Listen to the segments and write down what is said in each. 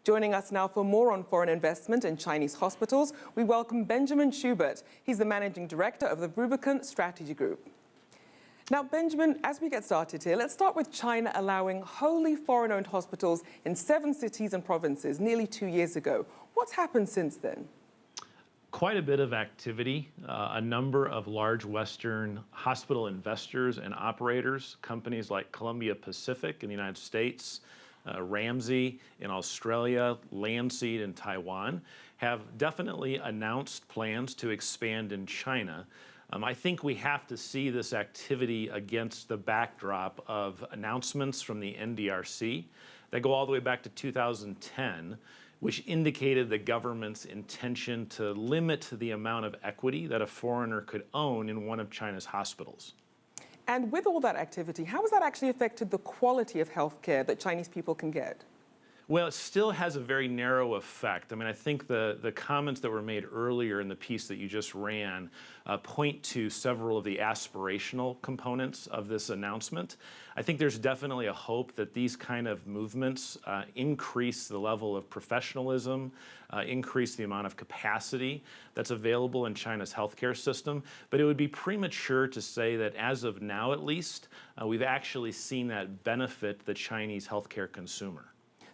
Joining us now for more on foreign investment in Chinese hospitals, we welcome Benjamin Shobert. He's the Managing Director of the Rubicon Strategy Group. Now, Benjamin, as we get started here, let's start with China allowing wholly foreign-owned hospitals in 7 cities and provinces nearly 2 years ago. What's happened since then? Quite a bit of activity. A number of large Western hospital investors and operators, companies like Columbia Pacific in the United States, Ramsay in Australia, Landseed in Taiwan, have definitely announced plans to expand in China. I think we have to see this activity against the backdrop of announcements from the NDRC that go all the way back to 2010, which indicated the government's intention to limit the amount of equity that a foreigner could own in one of China's hospitals. And with all that activity, how has that actually affected the quality of healthcare that Chinese people can get? Well, it still has a very narrow effect. I mean, I think the comments that were made earlier in the piece that you just ran point to several of the aspirational components of this announcement. I think there's definitely a hope that these kind of movements increase the level of professionalism, increase the amount of capacity that's available in China's healthcare system. But it would be premature to say that as of now, at least, we've actually seen that benefit the Chinese healthcare consumer.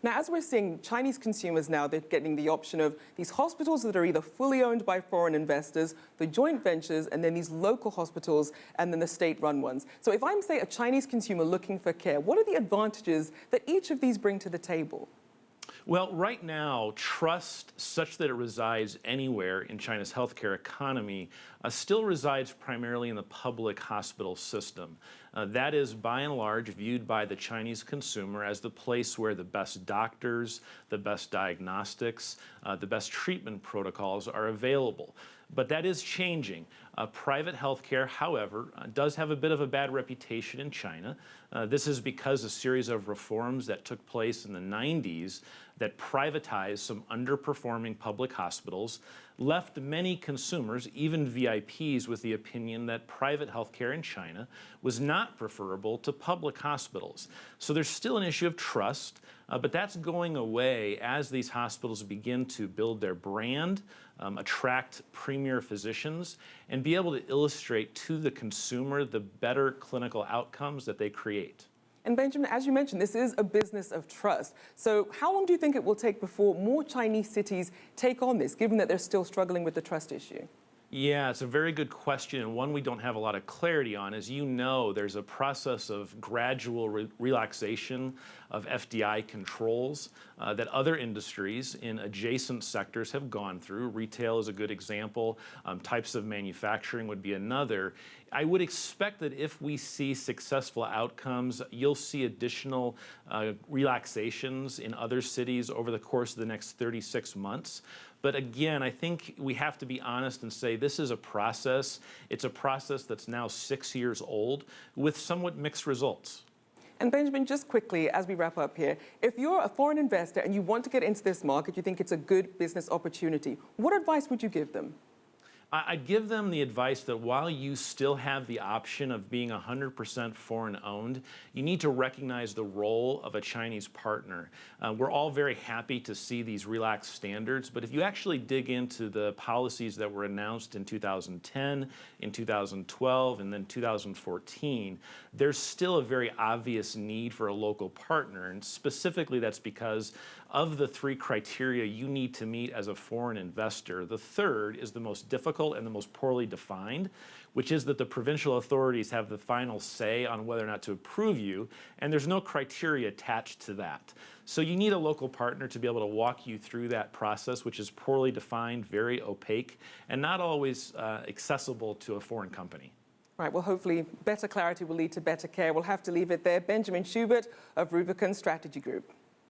Now, as we're seeing, Chinese consumers now, they're getting the option of these hospitals that are either fully owned by foreign investors, the joint ventures, and then these local hospitals, and then the state-run ones. So if I'm, say, a Chinese consumer looking for care, what are the advantages that each of these bring to the table? Well, right now, trust such that it resides anywhere in China's healthcare economy still resides primarily in the public hospital system. That is, by and large, viewed by the Chinese consumer as the place where the best doctors, the best diagnostics, the best treatment protocols are available. But that is changing. Private healthcare, however, does have a bit of a bad reputation in China. This is because a series of reforms that took place in the 90s that privatized some underperforming public hospitals left many consumers, even VIPs, with the opinion that private healthcare in China was not preferable to public hospitals. So there's still an issue of trust, but that's going away as these hospitals begin to build their brand, attract premier physicians, and be able to illustrate to the consumer the better clinical outcomes that they create. And Benjamin, as you mentioned, this is a business of trust. So how long do you think it will take before more Chinese cities take on this, given that they're still struggling with the trust issue? Yeah, it's a very good question, and one we don't have a lot of clarity on. As you know, there's a process of gradual relaxation of FDI controls that other industries in adjacent sectors have gone through. Retail is a good example. Types of manufacturing would be another. I would expect that if we see successful outcomes, you'll see additional relaxations in other cities over the course of the next 36 months. But again, I think we have to be honest and say this is a process. It's a process that's now 6 years old with somewhat mixed results. And Benjamin, just quickly, as we wrap up here, if you're a foreign investor and you want to get into this market, you think it's a good business opportunity, what advice would you give them? I'd give them the advice that while you still have the option of being 100% foreign-owned, you need to recognize the role of a Chinese partner. We're all very happy to see these relaxed standards, but if you actually dig into the policies that were announced in 2010, in 2012, and then 2014, there's still a very obvious need for a local partner, and specifically that's because of the 3 criteria you need to meet as a foreign investor, the third is the most difficult and the most poorly defined, which is that the provincial authorities have the final say on whether or not to approve you, and there's no criteria attached to that. So you need a local partner to be able to walk you through that process, which is poorly defined, very opaque, and not always accessible to a foreign company. Right, well, hopefully better clarity will lead to better care. We'll have to leave it there. Benjamin Shobert of Rubicon Strategy Group.